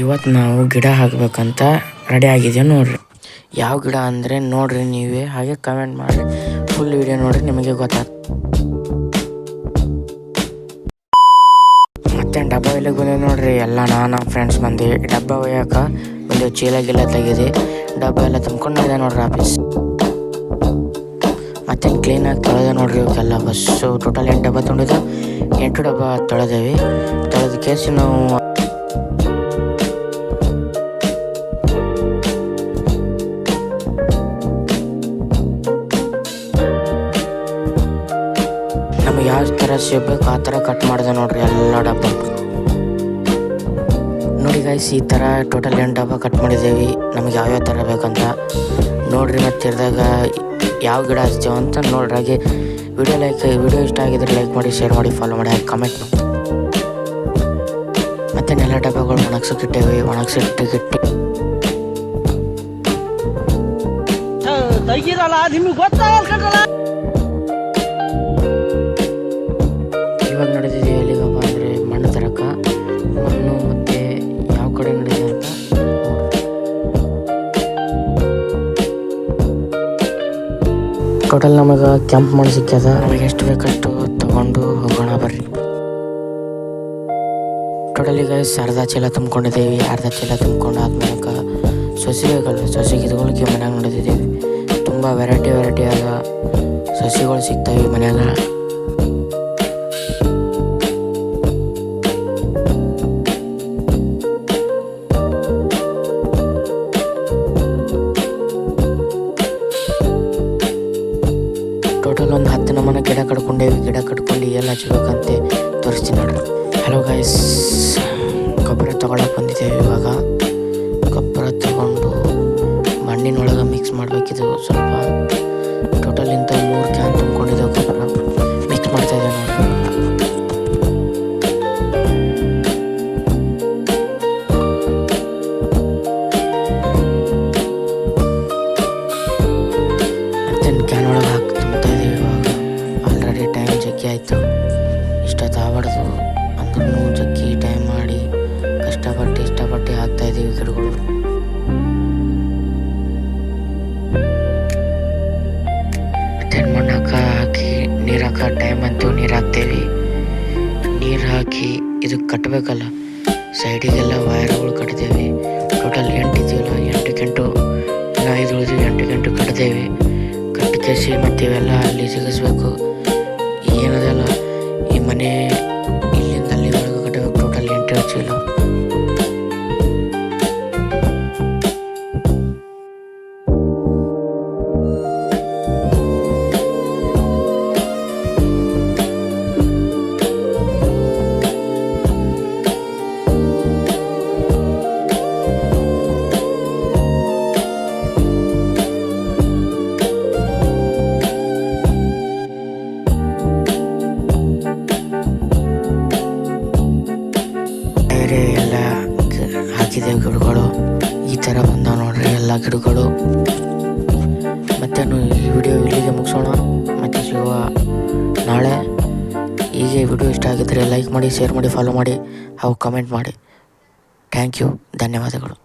ಇವತ್ತು ನಾವು ಗಿಡ ಹಾಕಬೇಕಂತ ರೆಡಿ ಆಗಿದ್ದೀವಿ ನೋಡ್ರಿ. ಯಾವ ಗಿಡ ಅಂದರೆ ನೋಡ್ರಿ ನೀವೇ, ಹಾಗೆ ಕಮೆಂಟ್ ಮಾಡಿ. ಫುಲ್ ವಿಡಿಯೋ ನೋಡ್ರಿ, ನಿಮಗೆ ಗೊತ್ತಾಗ್ತದೆ. ಮತ್ತೆ ಡಬ್ಬ ಇಲ್ಲಿಗೆ ಬಂದೆ ನೋಡ್ರಿ. ಎಲ್ಲ ನಮ್ಮ ಫ್ರೆಂಡ್ಸ್ ಬಂದು ಡಬ್ಬ ಒಯ್ಯಾಕ ಒಂದು ಚೀಲ ಗಿಲ್ಲ ತೆಗೆದು ಡಬ್ಬ ಎಲ್ಲ ತುಂಬ್ಕೊಂಡು ಇದೆ ನೋಡ್ರಿ ಆಫೀಸ್. ಮತ್ತೇನು ಕ್ಲೀನಾಗಿ ತೊಳೆದ ನೋಡ್ರಿ ಇವಕ್ಕೆಲ್ಲ. ಬಸ್ಸು ಟೋಟಲ್ 8 ಡಬ್ಬ ತೊಗೊಂಡಿದ್ದು, 8 ಡಬ್ಬ ತೊಳೆದೇವಿ. ತೊಳೆದ ಕೇಸಿ ನಾವು ನಮಗೆ ಯಾವ ಥರ ಸಿಗಬೇಕು ಆ ಥರ ಕಟ್ ಮಾಡಿದೆ ನೋಡ್ರಿ ಎಲ್ಲ ಡಬ್ಬ. ನೋಡಿ ಗೈಸ್, ಈ ಥರ ಟೋಟಲ್ 8 ಡಬ್ಬ ಕಟ್ ಮಾಡಿದ್ದೇವೆ. ನಮಗೆ ಯಾವ್ಯಾವ ಥರ ಬೇಕಂತ ನೋಡ್ರಿ. ಮತ್ತೆ ಇರ್ದಾಗ ಯಾವ ಗಿಡ ಹಚ್ತೇವೆ ಅಂತ ನೋಡ್ರಿ. ಹಾಗೆ ವಿಡಿಯೋ ಇಷ್ಟ ಆಗಿದ್ರೆ ಲೈಕ್ ಮಾಡಿ, ಶೇರ್ ಮಾಡಿ, ಫಾಲೋ ಮಾಡಿ, ಹಾಗೆ ಕಮೆಂಟ್ ಮಾಡಿ. ಮತ್ತೆ ನೆಲ ಡಬ್ಬಗಳು ಒಣಗ್ಸೋಕಿಟ್ಟೇವಿ. ಒಣಗ್ಸಿಟ್ಟಿಗಿಟ್ಟು ಇವಾಗ ನಡೆದಿದ್ದೀವಿ ಎಲ್ಲಿಗಪ್ಪ ಅಂದರೆ ಮಣ್ಣು ತರಕ. ಮಣ್ಣು ಮತ್ತು ಯಾವ ಕಡೆ ನಡೆದಿದೆ ಅಂತ ಟೋಟಲ್ ನಮಗೆ ಕೆಂಪು ಮಣ್ಣು ಸಿಕ್ಕ್ಯದ. ನಮಗೆ ಎಷ್ಟು ಬೇಕಷ್ಟು ತಗೊಂಡು ಹೋಗೋಣ ಬರ್ರಿ. ಟೋಟಲ್ ಈಗ ಅರ್ಧ ಚೀಲ ತುಂಬ್ಕೊಂಡಿದ್ದೇವೆ. ಅರ್ಧ ಚೀಲ ತುಂಬ್ಕೊಂಡು ಆದ್ಮೇಲೆ ಸಸಿಗಳು ಗಿಡಗಳಿಗೆ ಮನ್ಯಾಗ ನೋಡಿದ್ದೀವಿ. ತುಂಬ ವೆರೈಟಿ ಆದ ಸಸಿಗಳು ಸಿಗ್ತವೆ ಮನ್ಯಾಗ. ಟೋಟಲ್ ಒಂದು 10 ನಮೂನೆ ಗಿಡ ಕಟ್ಕೊಂಡೇವಿ. ಗಿಡ ಕಟ್ಕೊಂಡು ಎಲ್ಲ ಹಚ್ಬೇಕಂತೆ ತೋರಿಸ್ತೀನಿ ನೋಡ್ರಿ. ಹಲೋ ಗೈಸ್, ಗೊಬ್ಬರ ತೊಗೊಳಕ್ಕೆ ಬಂದಿದ್ದೇವೆ. ಇವಾಗ ಗೊಬ್ಬರ ತಗೊಂಡು ಮಣ್ಣಿನೊಳಗೆ ಮಿಕ್ಸ್ ಮಾಡಬೇಕಿದು ಸ್ವಲ್ಪ. ಟೋಟಲ್ ಇಂಥ 3 ಕ್ಯಾನ್ ತುಂಬ್ಕೊಂಡಿದ್ದೇವೆ. ಗೊಬ್ಬರ ಮಿಕ್ಸ್ ಮಾಡ್ತಾಯಿದ್ದೇವೆ ನೋಡ್ರಿ. ಮತ್ತೆ ಕ್ಯಾನ್ ಒಳಗೆ ಹಾಕಿ ತುಂಬ್ತಾ ಇದ್ದೀವಿ. ಇವಾಗ ಆಲ್ರೆಡಿ ಟೈಮ್ ಜಗ್ಗಿ ಆಯಿತು. ಇಷ್ಟೊತ್ತು ಆಗ್ಬಾರ್ದು ಅಂದ್ರೂ ಜಗ್ಗಿ ಟೈಮ್ ಮಾಡಿ ಇಷ್ಟಪಟ್ಟು ಹಾಕ್ತಾಯಿದ್ದೀವಿ ಗಿಡಗಳು. ಮತ್ತೆ ಮಣ್ಣು ಹಾಕಿ ನೀರು ಹಾಕೋ ಟೈಮ್ ಅಂತೂ ನೀರು ಹಾಕ್ತೇವೆ. ನೀರು ಹಾಕಿ ಇದು ಕಟ್ಟಬೇಕಲ್ಲ, ಸೈಡಿಗೆಲ್ಲ ವೈರ್ಗಳು ಕಟ್ತೇವೆ. ಟೋಟಲ್ 8 ಇದೆಯಲ್ಲ, 8 ಗಂಟು 5 ಉಳಿದ್ವಿ. 8 ಗಂಟು ಕಟ್ತೇವೆ. ಕಟ್ಟಿಸಿ ಮತ್ತು ಇವೆಲ್ಲ ಅಲ್ಲಿ ಸಿಗಿಸ್ಬೇಕು. ಏನದಲ್ಲ ಈ ಮನೆ ಇಲ್ಲಿಂದ ಅಲ್ಲಿವರೆಗೂ ಕಟ್ಟಬೇಕು. ಟೋಟಲ್ 8 ಚೀಲ. ಎಲ್ಲ ಹಾಕಿದ್ದೇವೆ ಗಿಡಗಳು. ಈ ಥರ ಬಂದ ನೋಡ್ರಿ ಎಲ್ಲ ಗಿಡಗಳು. ಮತ್ತೆ ಈ ವಿಡಿಯೋ ಇಲ್ಲಿಗೆ ಮುಗಿಸೋಣ. ಮತ್ತೆ ಸಿಗುವ ನಾಳೆ. ಹೀಗೆ ವಿಡಿಯೋ ಇಷ್ಟ ಆಗಿದ್ದರೆ ಲೈಕ್ ಮಾಡಿ, ಶೇರ್ ಮಾಡಿ, ಫಾಲೋ ಮಾಡಿ, ಹಾಗೂ ಕಮೆಂಟ್ ಮಾಡಿ. ಥ್ಯಾಂಕ್ ಯು, ಧನ್ಯವಾದಗಳು.